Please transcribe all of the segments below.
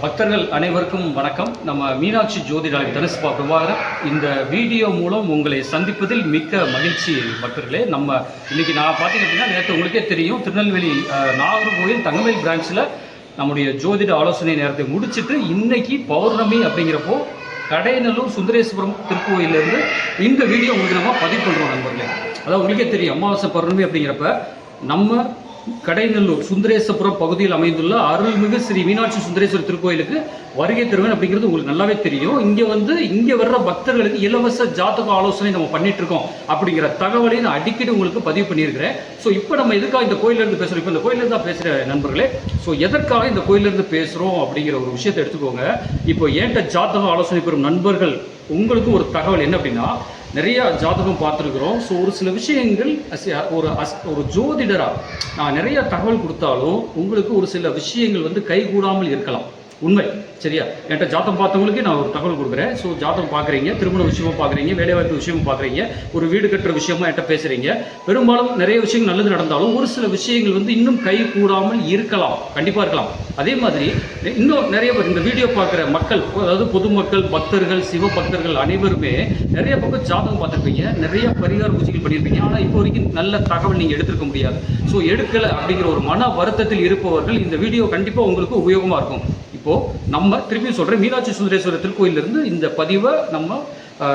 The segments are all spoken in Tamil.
பக்தர்கள் அனைவருக்கும் வணக்கம். நம்ம மீனாட்சி ஜோதிடாலயம் தனுஷ்பா பிரபாகரன் இந்த வீடியோ மூலம் உங்களை சந்திப்பதில் மிக்க மகிழ்ச்சி. பக்தர்களே, நம்ம இன்னைக்கு நான் பார்த்தீங்க அப்படின்னா நேற்று உங்களுக்கே தெரியும், திருநெல்வேலி நாகர்கோவில் தங்கவேல் பிரான்ச்சில் நம்முடைய ஜோதிட ஆலோசனை நேரத்தை முடிச்சுட்டு இன்னைக்கு பௌர்ணமி அப்படிங்கிறப்போ கடையநல்லூர் சுந்தரேஸ்வரம் திருக்கோயிலிருந்து இந்த வீடியோ உங்களுக்கு நம்ம பதிவு பண்ணுறோம் நண்பர்களே. அதாவது உங்களுக்கே தெரியும், அமாவாசை பௌர்ணமி அப்படிங்கிறப்ப நம்ம கடையநல்லூர் சுந்தரேஸ்வரம் பகுதியில் அமைந்துள்ள அருள்மிகு ஸ்ரீ மீனாட்சி சுந்தரேஸ்வரர் திருக்கோயிலுக்கு வருகை தருவேன் அப்படிங்கிறது உங்களுக்கு நல்லாவே தெரியும். இங்கே வர்ற பக்தர்களுக்கு இலவச ஜாதக ஆலோசனை நம்ம பண்ணிட்டு இருக்கோம் அப்படிங்கிற தகவலை நான் அடிக்கடி உங்களுக்கு பதிவு பண்ணியிருக்கிறேன். ஸோ இப்போ நம்ம எதுக்காக இந்த கோயிலிருந்து பேசுகிறோம், இப்போ இந்த கோயிலிருந்து தான் பேசுகிற நண்பர்களே. ஸோ எதற்காக இந்த கோயிலிருந்து பேசுகிறோம் அப்படிங்கிற ஒரு விஷயத்தை எடுத்துக்கோங்க. இப்போ ஏன்ட்ட ஜாதக ஆலோசனை பெறும் நண்பர்கள் உங்களுக்கு ஒரு தகவல் என்ன அப்படின்னா, நிறைய ஜாதகம் பார்த்துருக்குறோம். ஸோ ஒரு சில விஷயங்கள் ஒரு ஜோதிடராக நான் நிறைய தகவல் கொடுத்தாலும் உங்களுக்கு ஒரு சில விஷயங்கள் வந்து கைகூடாமல் இருக்கலாம். உண்மை, சரியா? என்கிட்ட ஜாதகம் பார்த்தவங்களுக்கு நான் ஒரு தகவல் கொடுக்குறேன். ஸோ ஜாதகம் பார்க்குறீங்க, திருமண விஷயமா பார்க்குறீங்க, வேலைவாய்ப்பு விஷயமா பார்க்குறீங்க, ஒரு வீடு கட்டுற விஷயமா என்கிட்ட பேசுகிறீங்க. பெரும்பாலும் நிறைய விஷயங்கள் நல்லது நடந்தாலும் ஒரு சில விஷயங்கள் வந்து இன்னும் கை கூடாமல் இருக்கலாம், கண்டிப்பாக இருக்கலாம். அதே மாதிரி இன்னும் நிறைய பேர் இந்த வீடியோ பார்க்குற மக்கள், அதாவது பொதுமக்கள், பக்தர்கள், சிவ பக்தர்கள் அனைவருமே நிறைய பக்கம் ஜாதகம் பார்த்துருப்பீங்க, நிறைய பரிகார பூஜைகள் பண்ணியிருப்பீங்க. ஆனால் இப்போ வரைக்கும் நல்ல தகவல் நீங்கள் எடுத்திருக்க முடியாது. ஸோ எடுக்கலை அப்படிங்கிற ஒரு மன வருத்தத்தில் இருப்பவர்கள் இந்த வீடியோ கண்டிப்பாக உங்களுக்கு உபயோகமாக இருக்கும். இப்போது நம்ம திருப்பி சொல்கிறேன், மீனாட்சி சுந்தரேஸ்வரர் திருக்கோயிலிருந்து இந்த பதிவை நம்ம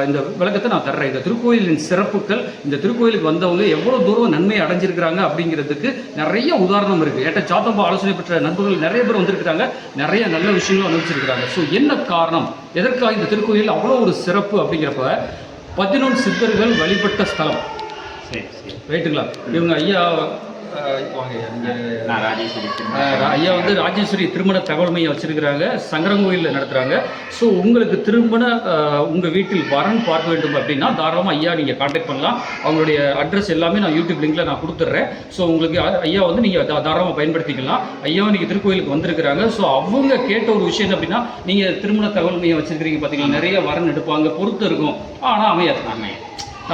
இந்த விளக்கத்தை நான் தர்றேன். இந்த திருக்கோயிலின் சிறப்புகள், இந்த திருக்கோயிலுக்கு வந்தவங்க எவ்வளோ தூரம் நன்மை அடைஞ்சிருக்கிறாங்க அப்படிங்கிறதுக்கு நிறைய உதாரணம் இருக்குது. ஏட்ட ஜாதகம் ஆலோசனை பெற்ற நண்பர்கள் நிறைய பேர் வந்திருக்கிறாங்க, நிறைய நல்ல விஷயங்களும் அனுபவிச்சிருக்கிறாங்க. ஸோ என்ன காரணம், எதற்காக இந்த திருக்கோயில் அவ்வளோ ஒரு சிறப்பு அப்படிங்கிறப்ப 11 சித்தர்கள் வழிபட்ட ஸ்தலம். சரி சரி, ரைட்டுங்களா? இவங்க ஐயா ஐயா வந்து ராஜேஸ்வரி திருமண தகவல் மையம் வச்சிருக்கிறாங்க, சங்கரங்கோயிலில் நடத்துகிறாங்க. ஸோ உங்களுக்கு திருமண உங்கள் வீட்டில் வரன் பார்க்க வேண்டும் அப்படின்னா தாராளமாக ஐயா நீங்கள் கான்டாக்ட் பண்ணலாம். அவங்களுடைய அட்ரஸ் எல்லாமே நான் யூடியூப் லிங்கில் நான் கொடுத்துட்றேன். ஸோ உங்களுக்கு ஐயா வந்து நீங்கள் தாராளமாக பயன்படுத்திக்கலாம். ஐயா நீங்கள் திருக்கோயிலுக்கு வந்திருக்கிறாங்க. ஸோ அவங்க கேட்ட ஒரு விஷயம் என்ன அப்படின்னா, நீங்கள் திருமண தகவல் மையம் வச்சிருக்கிறீங்க பார்த்தீங்கன்னா, நிறைய வரன் எடுப்பாங்க, பொறுத்து இருக்கும், ஆனால் அமையாது.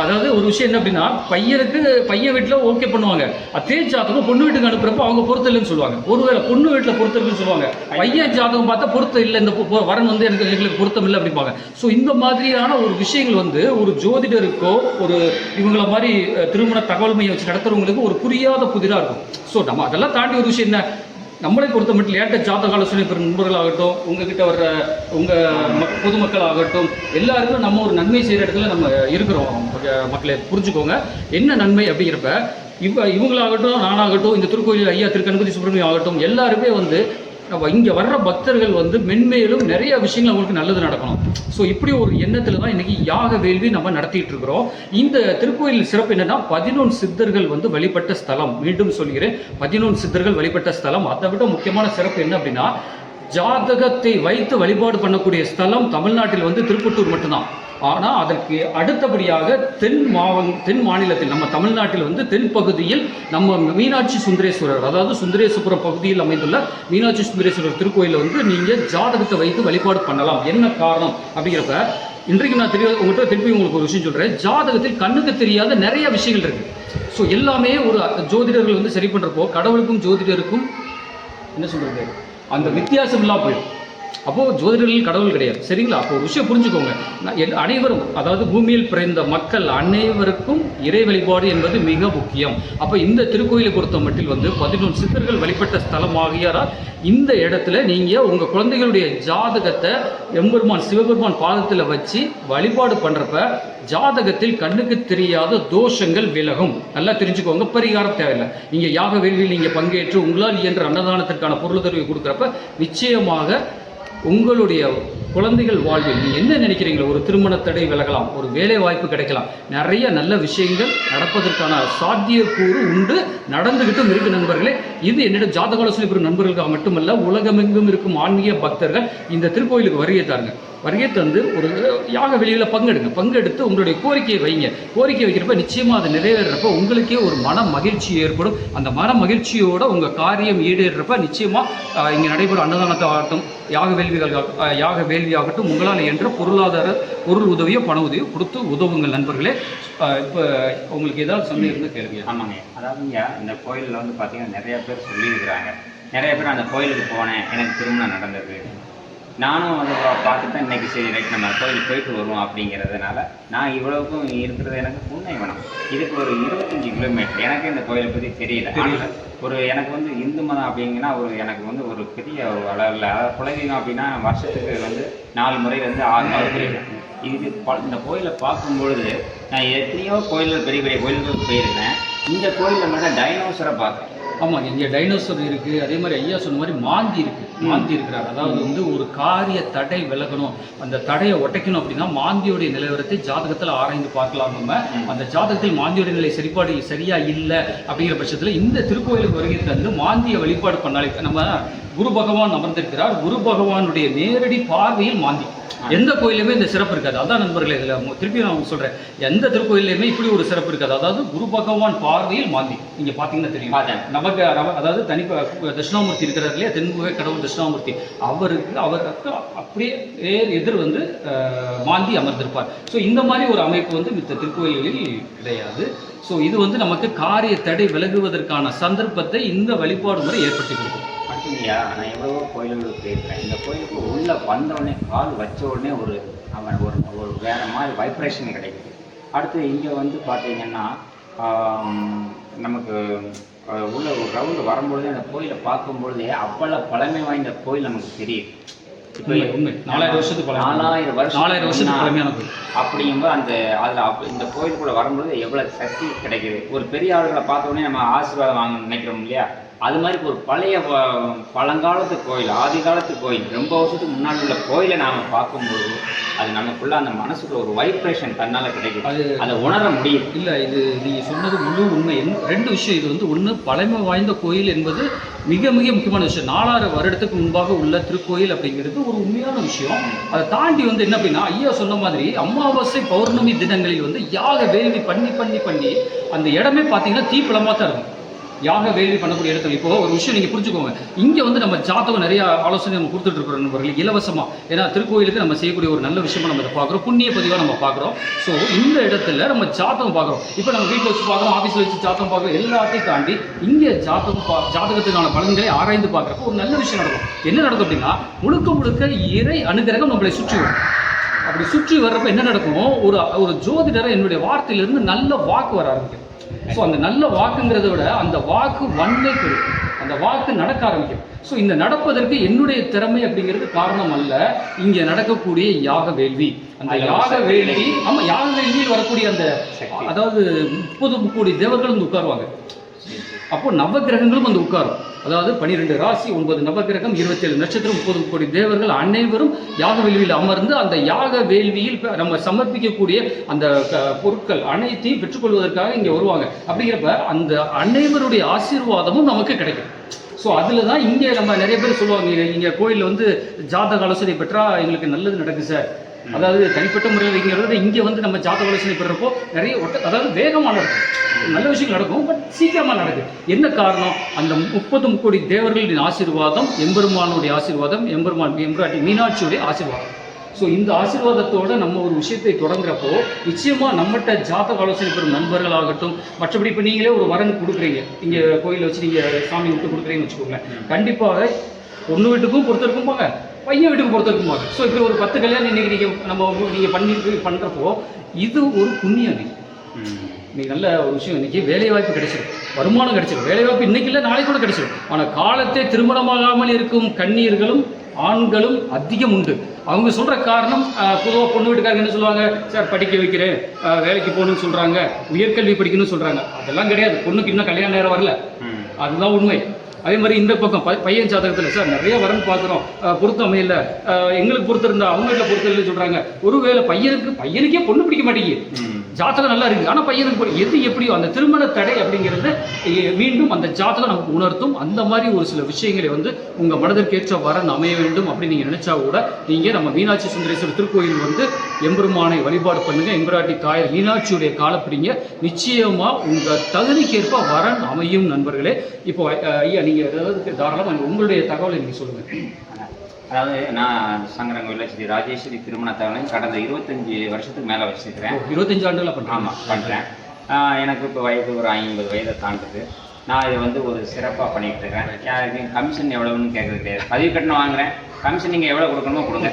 அதாவது ஒரு விஷயம் என்ன அப்படின்னா, பையன் வீட்டில் ஓகே பண்ணுவாங்க, அதே ஜாதகம் பொண்ணு வீட்டுக்கு அனுப்புறப்போ அவங்க பொறுத்த இல்லைன்னு சொல்லுவாங்க. ஒருவேளை பொண்ணு வீட்டில் பொறுத்த இருக்குன்னு சொல்லுவாங்க, பையன் ஜாதகம் பார்த்தா பொறுத்த இல்லை, இந்த வரன் வந்து எங்களுக்கு பொருத்தம் இல்லை அப்படிப்பாங்க. ஸோ இந்த மாதிரியான ஒரு விஷயங்கள் வந்து ஒரு ஜோதிடருக்கோ ஒரு இவங்கள மாதிரி திருமண தகவல் மையம் வச்சு நடத்துறவங்களுக்கு ஒரு புரியாத புதிராக இருக்கும். ஸோ நம்ம அதெல்லாம் தாண்டி ஒரு விஷயம் என்ன, நம்மளை பொறுத்த மட்டும் ஏட்ட ஜாதக ஆலோசனை பெறும் நண்பர்களாகட்டும், உங்ககிட்ட வர்ற உங்கள் பொதுமக்கள் ஆகட்டும், எல்லாருக்கும் நம்ம ஒரு நன்மை செய்கிற இடத்துல நம்ம இருக்கிறோம். மக்களை புரிஞ்சுக்கோங்க, என்ன நன்மை அப்படிங்கிறப்ப இவங்களாகட்டும், நானாகட்டும், இந்த திருக்கோயில் ஐயா திருக்கணபதி சுப்பிரமணியம் ஆகட்டும், எல்லாருமே வந்து இங்கே வர்ற பக்தர்கள் வந்து மென்மேலும் நிறைய விஷயங்கள் அவங்களுக்கு நல்லது நடக்கணும். ஸோ இப்படி ஒரு எண்ணத்தில் தான் இன்றைக்கி யாக வேள்வி நம்ம நடத்திட்டு இருக்கிறோம். இந்த திருக்கோயில் சிறப்பு என்னென்னா, 11 சித்தர்கள் வந்து வழிபட்ட ஸ்தலம். மீண்டும் சொல்கிறேன், 11 சித்தர்கள் வழிபட்ட ஸ்தலம். அதை விட முக்கியமான சிறப்பு என்ன அப்படின்னா, ஜாதகத்தை வைத்து வழிபாடு பண்ணக்கூடிய ஸ்தலம் தமிழ்நாட்டில் வந்து திருப்பத்தூர் மட்டும்தான். ஆனால் அதற்கு அடுத்தபடியாக தென் மாநிலத்தில், நம்ம தமிழ்நாட்டில் வந்து தென் பகுதியில் நம்ம மீனாட்சி சுந்தரேஸ்வரர், அதாவது சுந்தரேஸ்வரம் பகுதியில் அமைந்துள்ள மீனாட்சி சுந்தரேஸ்வரர் திருக்கோயிலில் வந்து நீங்கள் ஜாதகத்தை வைத்து வழிபாடு பண்ணலாம். என்ன காரணம் அப்படிங்கிறப்ப இன்றைக்கு நான் உங்கள்கிட்ட திருப்பி உங்களுக்கு ஒரு விஷயம் சொல்கிறேன். ஜாதகத்தில் கண்ணுக்கு தெரியாத நிறைய விஷயங்கள் இருக்குது. ஸோ எல்லாமே ஒரு ஜோதிடர்கள் வந்து சரி பண்ணுறப்போ கடவுளுக்கும் ஜோதிடருக்கும் என்ன சொல்கிறது, அந்த வித்தியாசம் இல்லாமல் போயிடும். அப்போது ஜோதிடர்கள் கடவுள் கிடையாது, சரிங்களா? அப்போ ஒரு விஷயம் புரிஞ்சுக்கோங்க, அனைவரும், அதாவது பூமியில் பிறந்த மக்கள் அனைவருக்கும் இறை வழிபாடு என்பது மிக முக்கியம். அப்போ இந்த திருக்கோயிலை பொறுத்த மட்டில் வந்து 11 சித்தர்கள் வழிபட்ட ஸ்தலமாகியாரால் இந்த இடத்துல நீங்கள் உங்கள் குழந்தைகளுடைய ஜாதகத்தை எம்பெருமான் சிவபெருமான் பாதத்தில் வச்சு வழிபாடு பண்ணுறப்ப ஜாதகத்தில் கண்ணுக்கு தெரியாத தோஷங்கள் விலகும். நல்லா தெரிஞ்சுக்கோங்க, பரிகாரம் தேவையில்லை. நீங்கள் யாக வேள்வியில் நீங்கள் பங்கேற்று உங்களால் இயன்ற அன்னதானத்திற்கான பொருளுதவி கொடுக்குறப்ப நிச்சயமாக உங்களுடைய குழந்தைகள் வாழ்வில் நீங்கள் என்ன நினைக்கிறீங்களோ, ஒரு திருமண தடை விலகலாம், ஒரு வேலை வாய்ப்பு கிடைக்கலாம், நிறைய நல்ல விஷயங்கள் நடப்பதற்கான சாத்தியக்கூறு உண்டு, நடந்துகிட்டும் இருக்கு நண்பர்களே. இது என்னிடம் ஜாதக ஆலோசனை பெறும் நண்பர்களுக்காக மட்டுமல்ல, உலகமெங்கும் இருக்கும் ஆன்மீக பக்தர்கள் இந்த திருக்கோயிலுக்கு வருகை தாருங்க. வருகை தந்து ஒரு யாக வெளியில் பங்கெடுத்து உங்களுடைய கோரிக்கையை வைங்க. கோரிக்கை வைக்கிறப்ப நிச்சயமாக அது நிறைவேறப்ப உங்களுக்கே ஒரு மன மகிழ்ச்சி ஏற்படும். அந்த மன மகிழ்ச்சியோட உங்கள் காரியம் ஈடேறப்ப நிச்சயமாக இங்கே நடைபெறும் அன்னதானத்தை ஆகட்டும், யாக வேள்வியாகட்டும், உங்களால் என்ற பொருள் உதவியோ பண உதவியோ கொடுத்து உதவுங்கள் நண்பர்களே. இப்போ உங்களுக்கு ஏதாவது சந்தேகம் இருந்தால் கேளுங்க. ஆமாங்க, அதாவது இந்த கோயிலில் வந்து பார்த்தீங்கன்னா நிறைய பேர் சொல்லியிருக்கிறாங்க, நிறைய பேர் அந்த கோயிலுக்கு போனேன், எனக்கு திருமணம் நடந்தது, நானும் வந்து பார்த்துட்டு தான் இன்றைக்கி சரி ரைட் நம்ம கோயிலுக்கு போயிட்டு வருவோம் அப்படிங்கிறதுனால நான் இவ்வளவுக்கும் இருக்கிறது எனக்கு புன்னைவனம். இதுக்கு ஒரு 25 கிலோமீட்டர். எனக்கு இந்த கோயிலை பற்றி தெரியல. எனக்கு வந்து இந்து மதம் அப்படிங்கன்னா எனக்கு வந்து ஒரு பெரிய அளவில், அதாவது குலதெய்வம் அப்படின்னா வருஷத்துக்கு வந்து 4 முறையிலேருந்து 6 முறை போயிருக்கேன். இந்த கோயிலை பார்க்கும்பொழுது நான் எத்தனையோ கோயில்கள், பெரிய பெரிய கோயில்களுக்கு போயிருக்கேன். இந்த கோயிலில் மட்டும் டைனோசரை பார்க்குறேன். ஆமாம், இங்கே டைனோசர் இருக்குது. அதே மாதிரி ஐயா சொன்ன மாதிரி மாந்தி இருக்குது. மாந்தி இருக்கிறார். அதாவது வந்து ஒரு காரிய தடை விலகணும், அந்த தடையை ஒட்டைக்கணும் அப்படின்னா மாந்தியோடைய நிலவரத்தை ஜாதகத்தில் ஆராய்ந்து பார்க்கலாம். நம்ம அந்த ஜாதகத்தில் மாந்தியோடைய நிலை சரியா இல்லை அப்படிங்கிற பட்சத்தில் இந்த திருக்கோயிலுக்கு வருகை தந்து மாந்தியை வழிபாடு பண்ணாலே நம்ம குரு பகவான் அமர்ந்திருக்கிறார். குரு பகவானுடைய நேரடி பார்வையில் மாந்தி எந்த கோயிலுமே இந்த சிறப்பு இருக்காது. அதான் நண்பர்களே, இதில் திருப்பி நான் சொல்கிறேன், எந்த திருக்கோயிலுமே இப்படி ஒரு சிறப்பு இருக்காது. அதாவது குரு பகவான் பார்வையில் மாந்தி. நீங்கள் பார்த்தீங்கன்னா தெரியும், அதாவது தட்சிணாமூர்த்தி இருக்கிறார் இல்லையா, தென்முக கடவுள் தட்சிணாமூர்த்தி, அவருக்கு அப்படியே எதிர் வந்து மாந்தி அமர்ந்திருப்பார். ஸோ இந்த மாதிரி ஒரு அமைப்பு வந்து மித்த திருக்கோயில்களில் கிடையாது. ஸோ இது வந்து நமக்கு காரிய தடை விலகுவதற்கான சந்தர்ப்பத்தை இந்த வழிபாடு முறை ஏற்படுத்தி கொடுக்கும். அப்படியா? நான் எவ்வளவோ கோயில்களுக்கு போயிருக்கேன். இந்த கோயிலுக்கு உள்ளே வந்தவுடனே, கால் வச்ச உடனே ஒரு வேறு மாதிரி வைப்ரேஷன் கிடைக்குது. அடுத்து இங்கே வந்து பார்த்தீங்கன்னா நமக்கு உள்ள ஒரு ரவுண்டு வரும்பொழுதே அந்த கோயிலை பார்க்கும்பொழுதே அவ்வளோ பழமை வாய்ந்த கோயில் நமக்கு தெரியுது. இப்போ 4000 வருஷத்துக்கு 4000 வருஷத்துக்கு பழமையான கோயில் அப்படிங்கும்போது இந்த கோயிலுக்குள்ளே வரும்பொழுது எவ்வளோ சக்தி கிடைக்குது. ஒரு பெரிய ஆளுகளை பார்த்த உடனே நம்ம ஆசீர்வாதம் வாங்க நினைக்கிறோம் இல்லையா, அது மாதிரி ஒரு பழைய பழங்காலத்து கோயில், ஆதி காலத்து கோயில், ரொம்ப வருஷத்துக்கு முன்னாடி உள்ள கோயிலை நாம் பார்க்கும்போது அது நமக்குள்ள அந்த மனசுக்குள்ள ஒரு வைப்ரேஷன் தன்னால் கிடைக்குது. அதை உணர முடியும். இல்லை, இது நீங்கள் சொன்னது முழு உண்மை. 2 விஷயம். இது வந்து ஒன்று, பழமை வாய்ந்த கோயில் என்பது மிக மிக முக்கியமான விஷயம். 4000 வருடத்துக்கு முன்பாக உள்ள திருக்கோயில் அப்படிங்கிறது ஒரு உண்மையான விஷயம். அதை தாண்டி வந்து என்ன அப்படின்னா, ஐயா சொன்ன மாதிரி அமாவாசை பௌர்ணமி தினங்களில் வந்து யாக வேள்வி பண்ணி அந்த இடமே பார்த்தீங்கன்னா தீப்பிளமாக தான் இருக்கும். யாக வேள்வி பண்ணக்கூடிய இடத்துல இப்போ ஒரு விஷயம் நீங்கள் புரிஞ்சுக்கோங்க. இங்கே வந்து நம்ம ஜாதகம் நிறைய ஆலோசனை நம்ம கொடுத்துட்டு இருக்கிறோம் நண்பர்கள், இலவசமாக. ஏன்னா திருக்கோயிலுக்கு நம்ம செய்யக்கூடிய ஒரு நல்ல விஷயமா நம்ம இதை பார்க்குறோம், புண்ணிய பதிவாக நம்ம பார்க்குறோம். ஸோ இந்த இடத்துல நம்ம ஜாதகம் பார்க்குறோம். இப்போ நம்ம வீட்டில் வச்சு பார்க்குறோம், ஆஃபீஸில் வச்சு ஜாதகம் பார்க்குறோம். எல்லாத்தையும் தாண்டி இங்கே ஜாதகத்துக்கான பலன்களை ஆராய்ந்து பார்க்குறப்போ ஒரு நல்ல விஷயம் நடக்கும். என்ன நடக்கும் அப்படின்னா, முழுக்க இறை அனுகிரகம் நம்மளை சுற்றி வரும். அப்படி சுற்றி வர்றப்ப என்ன நடக்கும், ஒரு ஜோதிடரை என்னுடைய வார்த்தையிலிருந்து நல்ல வாக்கு வர ஆரம்பிக்கும். ஸோ அந்த நல்ல வாக்குங்கிறத விட அந்த வாக்கு வன்மை பெறும், அந்த வாக்கு நடக்க ஆரம்பிக்கும். ஸோ இந்த நடப்பதற்கு என்னுடைய திறமை அப்படிங்கிறது காரணம் அல்ல, இங்கே நடக்கக்கூடிய யாக வேள்வி. அந்த யாக வேள்வி, ஆமாம், யாக வேள்வியில் வரக்கூடிய அந்த, அதாவது 30 கோடி தேவர்கள் வந்து உட்காருவாங்க. அப்போ நவகிரகங்களும் வந்து உட்காரும். அதாவது 12 ராசி, 9 நவகிரகம், 27 நட்சத்திரம், 30 கோடி தேவர்கள் அனைவரும் யாக வேள்வியில் அமர்ந்து அந்த யாக வேள்வியில் நம்ம சமர்ப்பிக்கக்கூடிய அந்த பொருட்கள் அனைத்தையும் பெற்றுக்கொள்வதற்காக இங்கே வருவாங்க. அப்படிங்கிறப்ப அந்த அனைவருடைய ஆசீர்வாதமும் நமக்கு கிடைக்கும். ஸோ அதில் தான் இங்கே நம்ம நிறைய பேர் சொல்லுவாங்க, இங்கே கோயிலில் வந்து ஜாதக ஆலோசனை பெற்றால் எங்களுக்கு நல்லது நடக்குது சார். அதாவது தனிப்பட்ட முறையில் வைக்கிறத இங்கே வந்து நம்ம ஜாதக ஆலோசனை பெறப்போ நிறைய அதாவது வேகமாக நடக்கும், நல்ல விஷயங்கள் நடக்கும், பட் சீக்கிரமாக நடக்குது. என்ன காரணம்? அந்த 30 கோடி தேவர்களின் ஆசீர்வாதம், எம்பெருமானுடைய ஆசீர்வாதம், எம்பெருமாட்டி மீனாட்சியுடைய ஆசீர்வாதம். ஸோ இந்த ஆசீர்வாதத்தோடு நம்ம ஒரு விஷயத்தை தொடங்குறப்போ நிச்சயமாக நம்மகிட்ட ஜாதக ஆலோசனை பெறும் நண்பர்களாகட்டும், மற்றபடி இப்போ நீங்களே ஒரு வரன் கொடுக்குறீங்க, இங்கே கோயிலில் வச்சு நீங்கள் சாமி விட்டு கொடுக்குறீங்கன்னு வச்சுக்கோங்க, கண்டிப்பாக பொண்ணு வீட்டுக்கும் பொறுத்திருக்கும் போங்க, பையன் வீட்டுக்கு பொறுத்திருக்கும் போங்க. ஸோ இப்படி ஒரு 10 கல்யாணம் இன்றைக்கி நீங்கள் பண்ணுறப்போ இது ஒரு புண்ணியம். இன்னைக்கு நல்ல ஒரு விஷயம், இன்றைக்கி வேலைவாய்ப்பு கிடைச்சிடும், வருமானம் கிடைச்சிடும். வேலைவாய்ப்பு இன்றைக்கி இல்லை, நாளைக்கு கூட கிடைச்சிடும். ஆனால் காலத்தை திருமணமாகாமல் இருக்கும் கன்னியர்களும் ஆண்களும் அதிகம் உண்டு. அவங்க சொல்கிற காரணம், பொதுவாக பொண்ணு வீட்டுக்காரங்க என்ன சொல்லுவாங்க, சார் படிக்க வைக்கிறேன், வேலைக்கு போகணும்னு சொல்கிறாங்க, உயர்கல்வி படிக்கணும்னு சொல்கிறாங்க. அதெல்லாம் கிடையாது, பொண்ணுக்கு இன்னும் கல்யாண நேரம் வரல, அதுதான் உண்மை. அதே மாதிரி இந்த பக்கம் பையன் ஜாதகத்தில் சார் நிறைய வரன் பார்க்குறோம், பொருத்தம் அமையல, எங்களுக்கு பொறுத்த இருந்தால் அவங்கள்ட்ட பொறுத்த இல்லைன்னு சொல்கிறாங்க. ஒருவேளை பையனுக்கே பொண்ணு பிடிக்க மாட்டேங்குது, ஜாதகம் நல்லா இருக்குது, ஆனால் பையனுக்கு எது எப்படியோ அந்த திருமண தடை அப்படிங்கிறது மீண்டும் அந்த ஜாதகம் நமக்கு உணர்த்தும். அந்த மாதிரி ஒரு சில விஷயங்களை வந்து உங்கள் மனதிற்கேற்ற வரன் அமைய வேண்டும் அப்படின்னு நீங்கள் நினச்சா கூட நீங்கள் நம்ம மீனாட்சி சுந்தரேஸ்வரர் திருக்கோயில் வந்து எம்பெருமானை வழிபாடு பண்ணுங்கள். எம்பராட்டி தாயார் மீனாட்சியுடைய காலப்பிடிங்க, நிச்சயமாக உங்கள் தகுதிக்கேற்ப வரன் அமையும் நண்பர்களே. இப்போ ஐயா நீங்கள் ஏதாவது தாராளமாக உங்களுடைய தகவலை நீங்கள் சொல்லுங்கள். அதாவது நான் சங்கரங்கோயிலில் ஸ்ரீ ராஜேஸ்வரி திருமண தவணை கடந்த 25 வருஷத்துக்கு மேலே வச்சுருக்கிறேன். 25 ஆண்டுகளாக பண்ணுறேன். ஆமாம், பண்ணுறேன். எனக்கு இப்போ வயது ஒரு 50 வயதை தாண்டுது. நான் இதை வந்து ஒரு சிறப்பாக பண்ணிகிட்டு இருக்கேன். யாருக்கும் கமிஷன் எவ்வளோன்னு கேட்குறது கிடையாது. பதிவு கட்டணம் வாங்குகிறேன், கமிஷன் நீங்கள் எவ்வளோ கொடுக்கணுமோ கொடுங்க.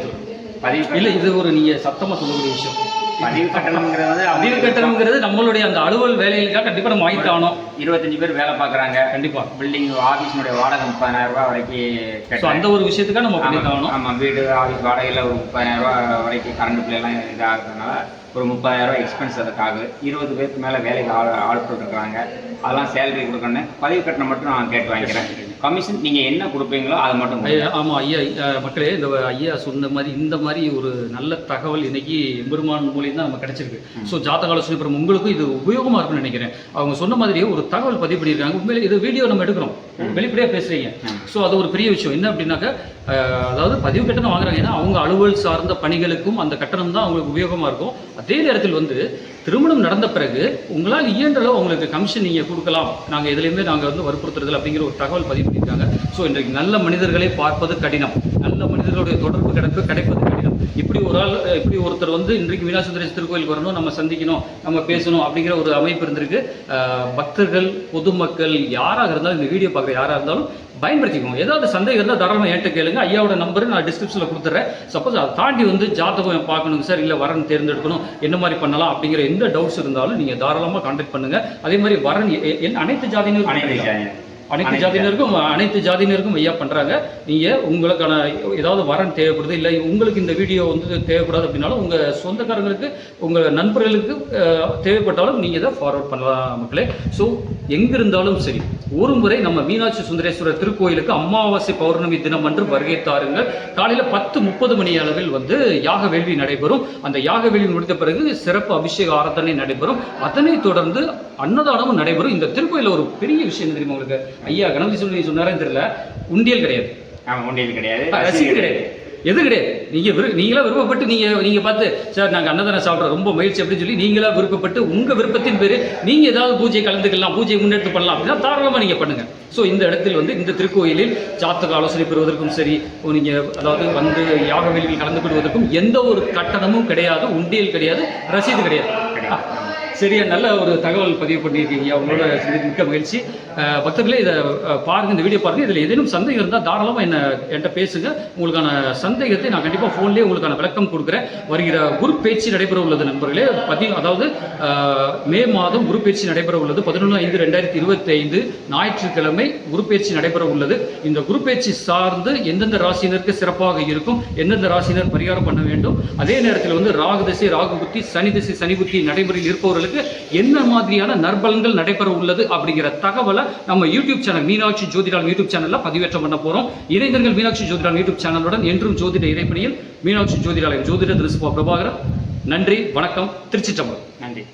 பதிவு இல்லை, இது ஒரு நீங்கள் சத்தமாக சொல்லக்கூடிய விஷயம். பதிவு கட்டணம்ங்கிறது வந்து பதிவு கட்டணம்ங்கிறது நம்மளுடைய அந்த அலுவல் வேலைகளுக்காக கண்டிப்பாக நம்ம வாங்கி ஆகணும். 25 பேர் வேலை பார்க்குறாங்க. கண்டிப்பாக பில்டிங் ஆஃபீஸினுடைய வாடகை 30,000 ரூபாய் வரைக்கும். ஸோ அந்த ஒரு விஷயத்துக்காக நம்ம பண்ணி ஆகணும். ஆமாம், வீடு ஆஃபீஸ் வாடகையில் ஒரு 30,000 ரூபாய் வரைக்கும் கரண்ட் பில்லாம் இதாகிறதுனால ஒரு 30,000 ரூபாய் எக்ஸ்பென்ஸ் அதுக்காக. 20 பேருக்கு மேலே வேலைக்கு ஆட்கள் இருக்கிறாங்க. அதெல்லாம் சேலரி கொடுக்கணும். பதிவு கட்டணம் மட்டும் நான் கேட்டு வாங்கிக்கிறேன். கமிஷன் நீங்கள் என்ன கொடுப்பீங்களோ அதை மட்டும். ஆமாம் ஐயா, மக்களே, இந்த ஐயா சொன்ன மாதிரி இந்த மாதிரி ஒரு நல்ல தகவல் இன்னைக்கு எம்பெருமான் மூலியம் தான் நம்ம கிடைச்சிருக்கு. ஸோ ஜாதக ஆலோசனை பெறும் உங்களுக்கும் இது உபயோகமாக இருக்கும்னு நினைக்கிறேன். அவங்க சொன்ன மாதிரியே ஒரு தகவல் பதிவு பண்ணியிருக்காங்க. உண்மையிலே இது வீடியோ நம்ம எடுக்கிறோம், வெளிப்படையாக பேசுகிறீங்க. ஸோ அது ஒரு பெரிய விஷயம். என்ன அப்படின்னாக்கா, அதாவது பதிவு கட்டணம் வாங்குறாங்க, ஏன்னா அவங்க அலுவல் சார்ந்த பணிகளுக்கும் அந்த கட்டணம் தான் அவங்களுக்கு உபயோகமாக இருக்கும். அதே நேரத்தில் வந்து திருமணம் நடந்த பிறகு உங்களால் இயன்றளவு உங்களுக்கு கமிஷன் நீங்கள் கொடுக்கலாம், நாங்கள் எதுலேயுமே நாங்கள் வந்து வற்புறுத்துறதில்லை அப்படிங்கிற ஒரு தகவல் பதிவு பண்ணியிருக்காங்க. ஸோ இன்றைக்கு நல்ல மனிதர்களை பார்ப்பது கடினம், நல்ல மனிதர்களுடைய தொடர்பு கிடைப்பது கடினம். இப்படி ஒருத்தர் வந்து இன்றைக்கு மீனாட்சி சுந்தரேஸ்வரர் திருக்கோயிலுக்கு வரணும், நம்ம சந்திக்கணும், நம்ம பேசணும் அப்படிங்கிற ஒரு அமைப்பு இருந்திருக்கு. பக்தர்கள், பொதுமக்கள் யாராக இருந்தாலும், இந்த வீடியோ பார்க்குற யாராக இருந்தாலும் பயன்படுத்திக்கோங்க. ஏதாவது சந்தேகம் இருந்தால் தாராளமாக என்கிட்ட கேளுங்க. ஐயாவோட நம்பர் நான் டிஸ்கிரிப்ஷனில் கொடுத்துட்றேன். சப்போஸ் அதை தாண்டி வந்து ஜாதகம் பார்க்கணுங்க சார், இல்லை வரன் தேர்ந்தெடுக்கணும், என்ன மாதிரி பண்ணலாம் அப்படிங்கிற எந்த டவுட்ஸ் இருந்தாலும் நீங்கள் தாராளமாக கான்டாக்ட் பண்ணுங்கள். அதே மாதிரி வரன் அனைத்து ஜாதியினருக்கும் ஐயா பண்ணுறாங்க. நீங்கள் உங்களுக்கான ஏதாவது வரன் தேவைப்படுது, இல்லை உங்களுக்கு இந்த வீடியோ வந்து தேவைப்படாது அப்படின்னாலும் உங்கள் சொந்தக்காரங்களுக்கு, உங்கள் நண்பர்களுக்கு தேவைப்பட்டாலும் நீங்கள் இதை ஃபார்வர்ட் பண்ணலாம் மக்களே. ஸோ எங்கிருந்தாலும் சரி, ஒரு முறை நம்ம மீனாட்சி சுந்தரேஸ்வரர் திருக்கோயிலுக்கு அமாவாசை பௌர்ணமி தினம் அன்று வருகை தாருங்கள். காலையில் 10:30 மணி அளவில் வந்து யாக வேள்வி நடைபெறும். அந்த யாக வேள்வி முடித்த பிறகு சிறப்பு அபிஷேக ஆராதனை நடைபெறும். அதனைத் தொடர்ந்து அன்னதானமும் நடைபெறும். இந்த திருக்கோயிலில் ஒரு பெரிய விஷயம் தெரியுமா உங்களுக்கு? ஐயா கணபதி சொன்னாரே தெரியல, உண்டியல் கிடையாது. உண்டியல் கிடையாது, ரசீது கிடையாது, எது கிடையாது. நீங்களா விருப்பப்பட்டு நீங்க பார்த்து சார் நாங்கள் அன்னதானம் சாப்பிட்றோம் ரொம்ப மகிழ்ச்சி அப்படின்னு சொல்லி நீங்களா விருப்பப்பட்டு உங்கள் விருப்பத்தின் பேர் நீங்கள் ஏதாவது பூஜை கலந்துக்கலாம், பூஜை முன்னெடுத்து பண்ணலாம் அப்படின்னா தாராளமாக நீங்கள் பண்ணுங்கள். ஸோ இந்த இடத்தில் வந்து இந்த திருக்கோயிலில் ஜாதக ஆலோசனை பெறுவதற்கும் சரி, நீங்கள் அதாவது வந்து யாக வேலையில் கலந்து கொள்வதற்கும் எந்த ஒரு கட்டணமும் கிடையாது, உண்டியல் கிடையாது, ரசீது கிடையாது. சரியா, நல்ல ஒரு தகவல் பதிவு பண்ணியிருக்கீங்க. அவங்களோட மிக்க மகிழ்ச்சி. பக்தர்களே, இதை பாருங்கள், இந்த வீடியோ பாருங்கள். இதில் ஏதேனும் சந்தேகம் இருந்தால் தாராளமாக என்கிட்ட பேசுங்க. உங்களுக்கான சந்தேகத்தை நான் கண்டிப்பாக ஃபோன்லேயே உங்களுக்கான விளக்கம் கொடுக்குறேன். வருகிற குரு பேச்சு நடைபெற உள்ளது நண்பர்களே. அதாவது மே மாதம் குரு பேச்சு நடைபெற உள்ளது. 11/5/2025 ஞாயிற்றுக்கிழமை குரு பேச்சு நடைபெற உள்ளது. இந்த குரு பேச்சு சார்ந்து எந்தெந்த ராசினருக்கு சிறப்பாக இருக்கும், எந்தெந்த ராசினர் பரிகாரம் பண்ண வேண்டும், அதே நேரத்தில் வந்து ராகு திசை, ராகு புத்தி, சனி திசை, சனி புத்தி நடைமுறையில் இருப்பவர்கள் என்ன மாதிரியான நற்பலன்கள் நடைபெற உள்ளது அப்படிங்கிற தகவலை நம்ம யூடியூப் சேனல் மீனாட்சி ஜோதிடால் யூடியூப் சேனல்ல பதிவேற்றம் பண்ண போறோம். இணைந்தர்கள் மீனாட்சி ஜோதிடால் யூடியூப் சேனலுடன் என்றும் ஜோதிட இறைப்பணியில் மீனாட்சி ஜோதிடாலயம் ஜோதிட திருசுபா பிரபாகரன். நன்றி, வணக்கம், திருச்சிற்றம்பலம். நன்றி.